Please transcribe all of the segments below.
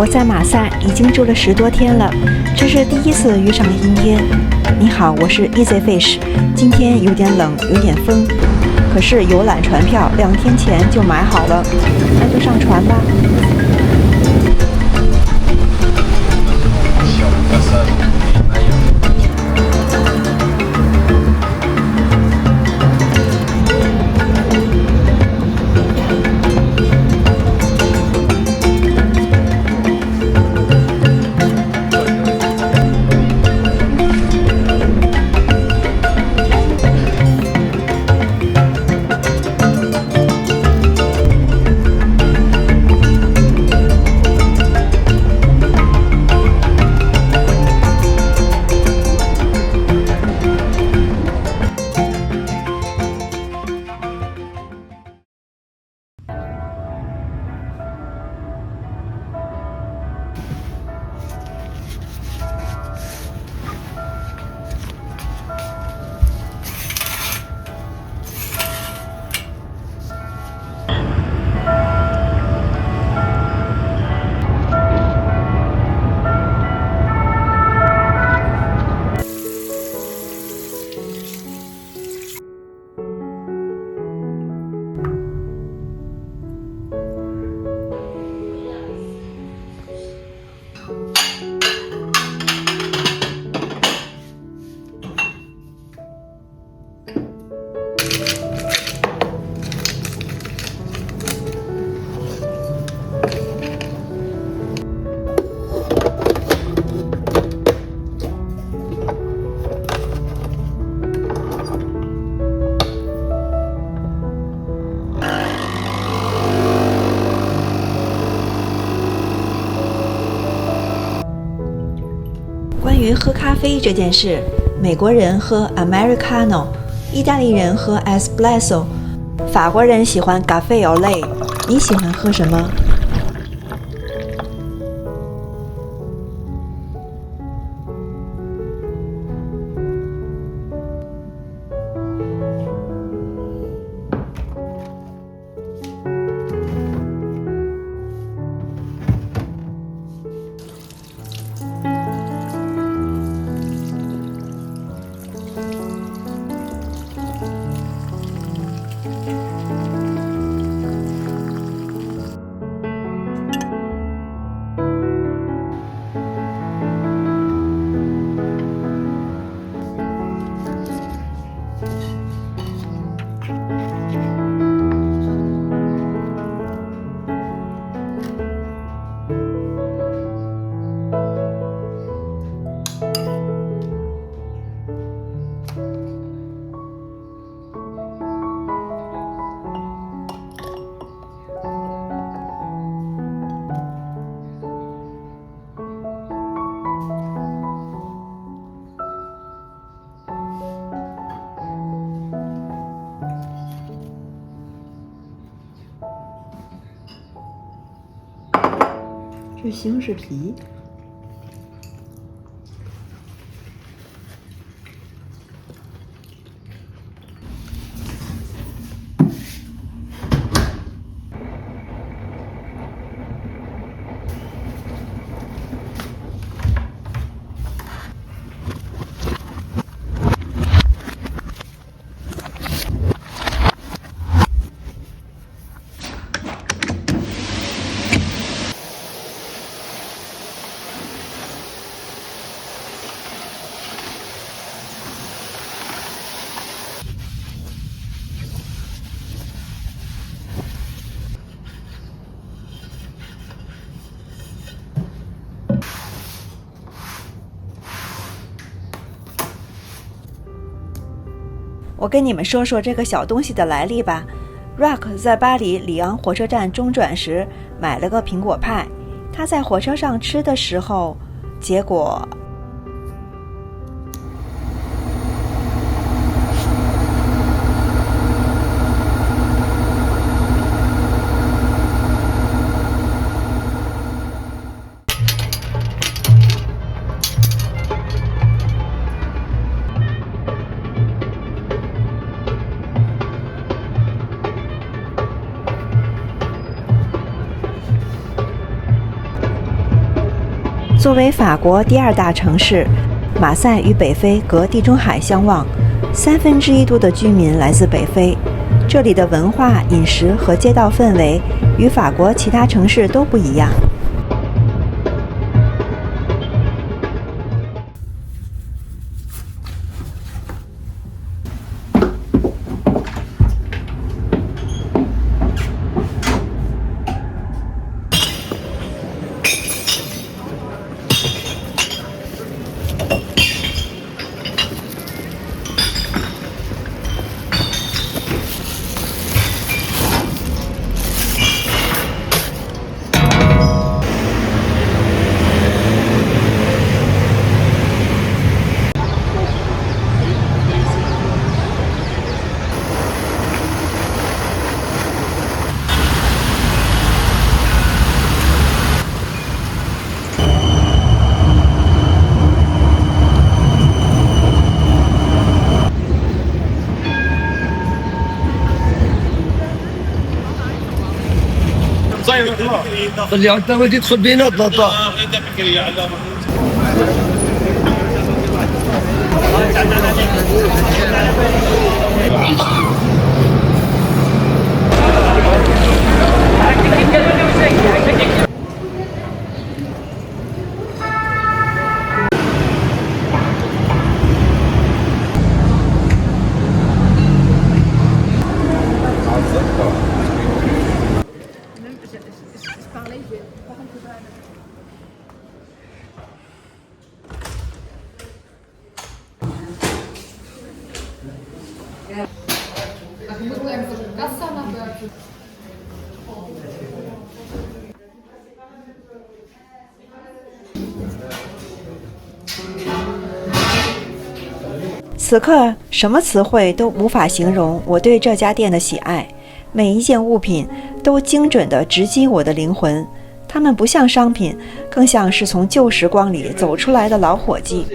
我在马赛已经住了10多天了，这是第一次遇上阴天。你好，我是 Easy Fish， 今天有点冷，有点风，可是游览船票2天前就买好了，那就上船吧。关于喝咖啡这件事，美国人喝 Americano， 意大利人喝 Espresso， 法国人喜欢 Café au lait。你喜欢喝什么？这西红柿皮。我跟你们说说这个小东西的来历吧。Rock 在巴黎里昂火车站中转时买了个苹果派，他在火车上吃的时候，结果作为法国第2大城市，马赛与北非隔地中海相望，1/3度的居民来自北非。这里的文化、饮食和街道氛围与法国其他城市都不一样。اللي عندنا تدخل بيناتنا此刻什么词汇都无法形容我对这家店的喜爱，每一件物品都精准地直击我的灵魂。它们不像商品，更像是从旧时光里走出来的老伙计。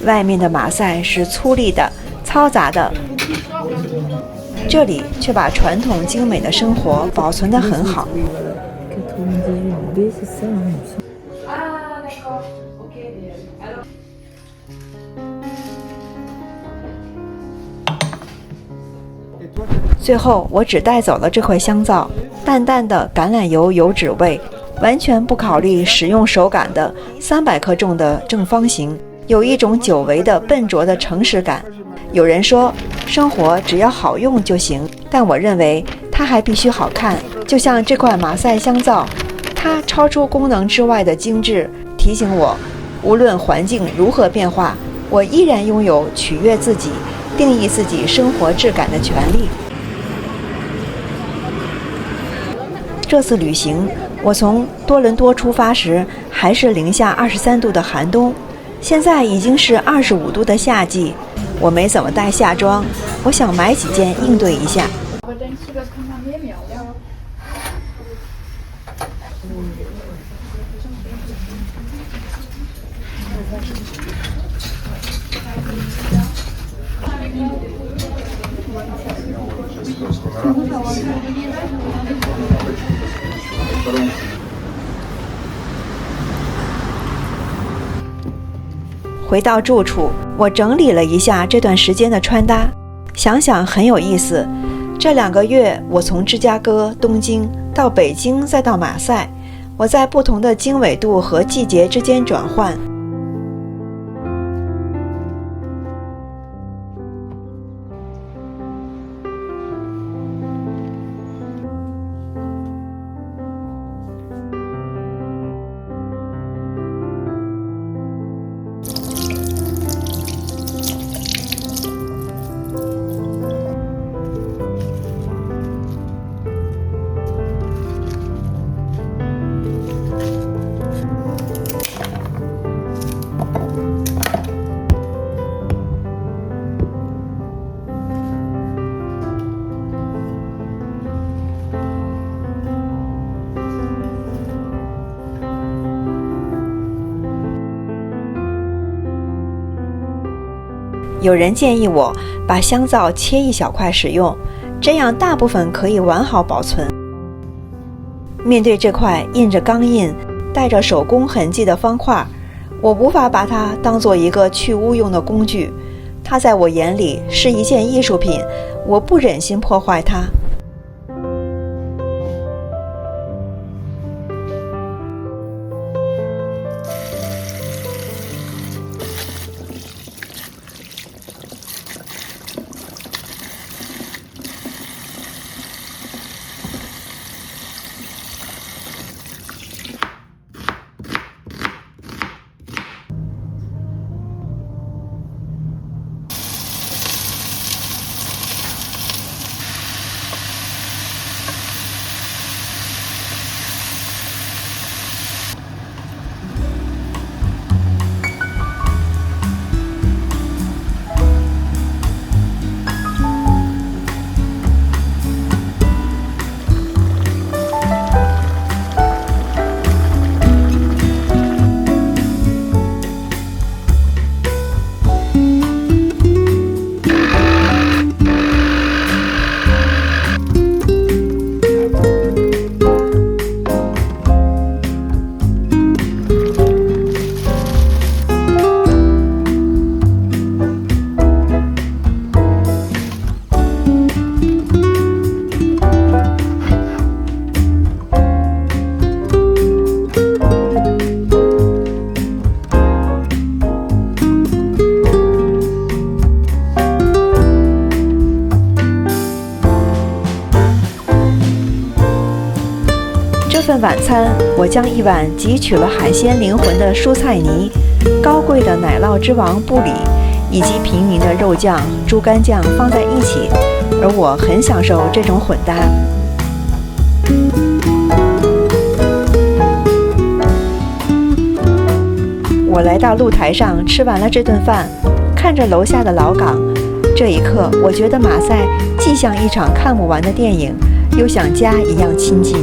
外面的马赛是粗粝的、嘈杂的，这里却把传统精美的生活保存得很好。最后，我只带走了这块香皂，淡淡的橄榄油油脂味，完全不考虑使用手感的300克重的正方形。有一种久违的笨拙的诚实感。有人说，生活只要好用就行，但我认为它还必须好看。就像这款马赛香皂，它超出功能之外的精致，提醒我，无论环境如何变化，我依然拥有取悦自己、定义自己生活质感的权利。这次旅行，我从多伦多出发时还是零下23度的寒冬。现在已经是25度的夏季，我没怎么带夏装，我想买几件应对一下。回到住处，我整理了一下这段时间的穿搭，想想很有意思。这2个月，我从芝加哥、东京到北京，再到马赛，我在不同的经纬度和季节之间转换。有人建议我把香皂切一小块使用，这样大部分可以完好保存。面对这块印着钢印、带着手工痕迹的方块，我无法把它当做一个去污用的工具，它在我眼里是一件艺术品，我不忍心破坏它。这份晚餐，我将一碗汲取了海鲜灵魂的蔬菜泥、高贵的奶酪之王布里以及平民的肉酱、猪肝酱放在一起，而我很享受这种混搭。我来到露台上吃完了这顿饭，看着楼下的老港，这一刻我觉得马赛既像一场看不完的电影，又像家一样亲近。